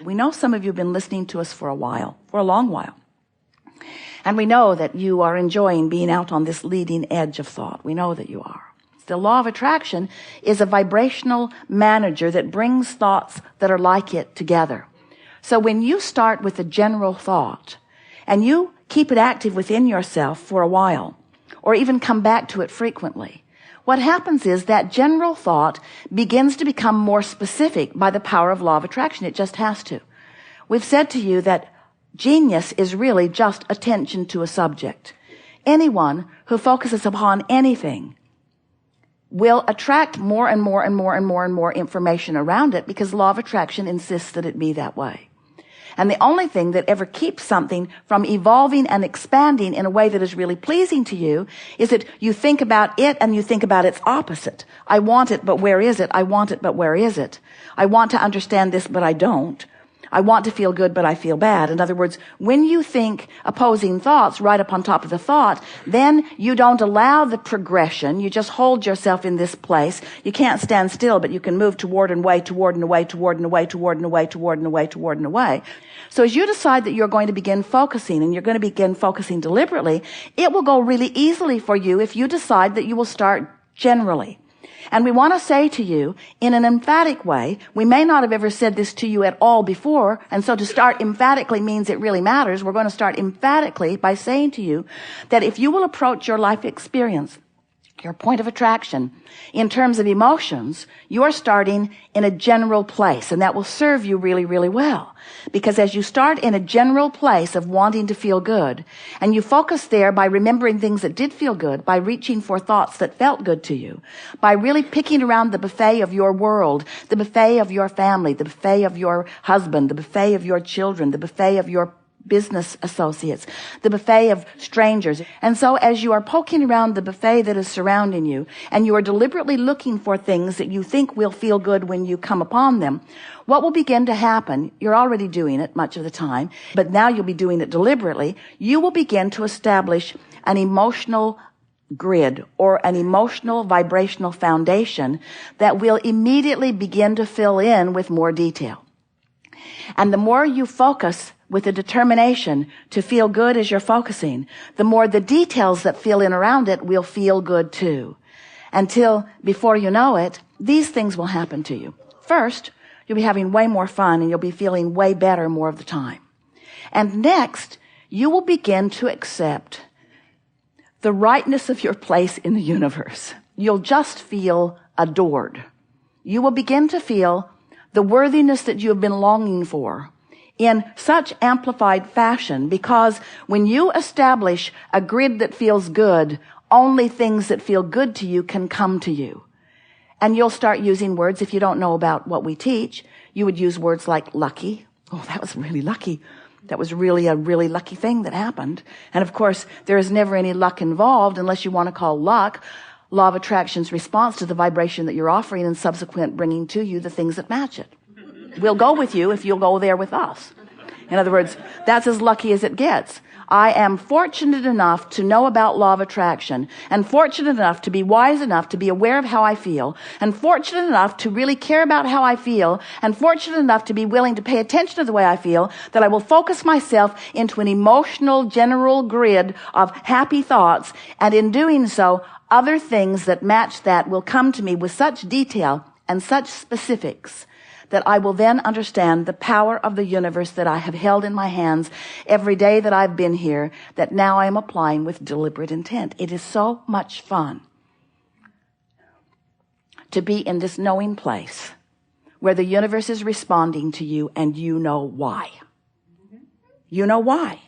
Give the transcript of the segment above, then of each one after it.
We know some of you have been listening to us for a while, for a long while. And we know that you are enjoying being out on this leading edge of thought. We know that you are. The law of attraction is a vibrational manager that brings thoughts that are like it together. So when you start with a general thought and you keep it active within yourself for a while, or even come back to it frequently, what happens is that general thought begins to become more specific by the power of law of attraction. It just has to. We've said to you that genius is really just attention to a subject. Anyone who focuses upon anything will attract more and more and more and more and more information around it, because law of attraction insists that it be that way. And the only thing that ever keeps something from evolving and expanding in a way that is really pleasing to you is that you think about it and you think about its opposite. I want it, but where is it? I want it, but where is it? I want to understand this, but I don't. I want to feel good, but I feel bad. In other words, when you think opposing thoughts right up on top of the thought, then you don't allow the progression. You just hold yourself in this place. You can't stand still, but you can move toward and away, toward and away, toward and away, toward and away, toward and away, toward and away. So as you decide that you're going to begin focusing, and you're going to begin focusing deliberately, it will go really easily for you if you decide that you will start generally. And we want to say to you in an emphatic way, we may not have ever said this to you at all before, and so to start emphatically means it really matters. We're going to start emphatically by saying to you that if you will approach your life experience, your point of attraction, in terms of emotions, you're starting in a general place, and that will serve you really, really well. Because as you start in a general place of wanting to feel good, and you focus there by remembering things that did feel good, by reaching for thoughts that felt good to you, by really picking around the buffet of your world, the buffet of your family, the buffet of your husband, the buffet of your children, the buffet of your business associates, the buffet of strangers. And so as you are poking around the buffet that is surrounding you, and you are deliberately looking for things that you think will feel good when you come upon them, what will begin to happen, you're already doing it much of the time, but now you'll be doing it deliberately, you will begin to establish an emotional grid or an emotional vibrational foundation that will immediately begin to fill in with more detail. And the more you focus with a determination to feel good as you're focusing, the more the details that fill in around it will feel good too. Until, before you know it, these things will happen to you. First, you'll be having way more fun and you'll be feeling way better more of the time. And next, you will begin to accept the rightness of your place in the universe. You'll just feel adored. You will begin to feel the worthiness that you have been longing for in such amplified fashion, because when you establish a grid that feels good, only things that feel good to you can come to you. And you'll start using words, if you don't know about what we teach, you would use words like lucky. Oh, that was really lucky. That was really a really lucky thing that happened. And of course, there is never any luck involved unless you want to call luck law of attraction's response to the vibration that you're offering and subsequent bringing to you the things that match it. We'll go with you if you'll go there with us. In other words, that's as lucky as it gets. I am fortunate enough to know about law of attraction, and fortunate enough to be wise enough to be aware of how I feel, and fortunate enough to really care about how I feel, and fortunate enough to be willing to pay attention to the way I feel, that I will focus myself into an emotional general grid of happy thoughts, and in doing so, other things that match that will come to me with such detail and such specifics that I will then understand the power of the universe that I have held in my hands every day that I've been here, that now I am applying with deliberate intent. It is so much fun to be in this knowing place where the universe is responding to you and you know why. You know why.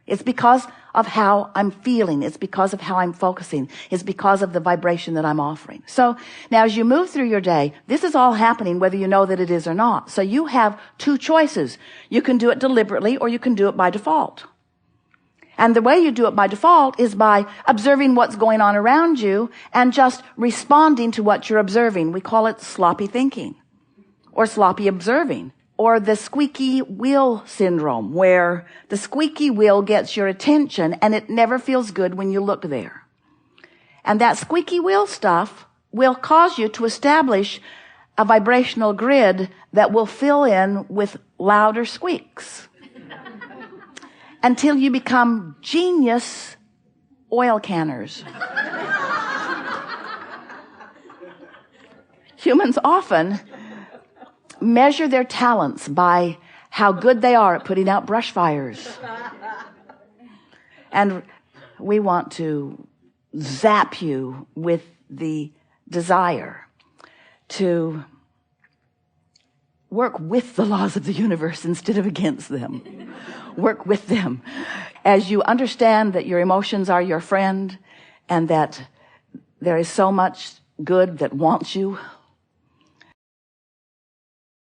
It's because of how I'm feeling. It's because of how I'm focusing. It's because of the vibration that I'm offering. So now as you move through your day, this is all happening whether you know that it is or not. So you have two choices. You can do it deliberately or you can do it by default. And the way you do it by default is by observing what's going on around you and just responding to what you're observing. We call it sloppy thinking or sloppy observing. Or the squeaky wheel syndrome, where the squeaky wheel gets your attention and it never feels good when you look there. And that squeaky wheel stuff will cause you to establish a vibrational grid that will fill in with louder squeaks until you become genius oil canners. Humans often measure their talents by how good they are at putting out brush fires. And we want to zap you with the desire to work with the laws of the universe instead of against them. Work with them as you understand that your emotions are your friend and that there is so much good that wants you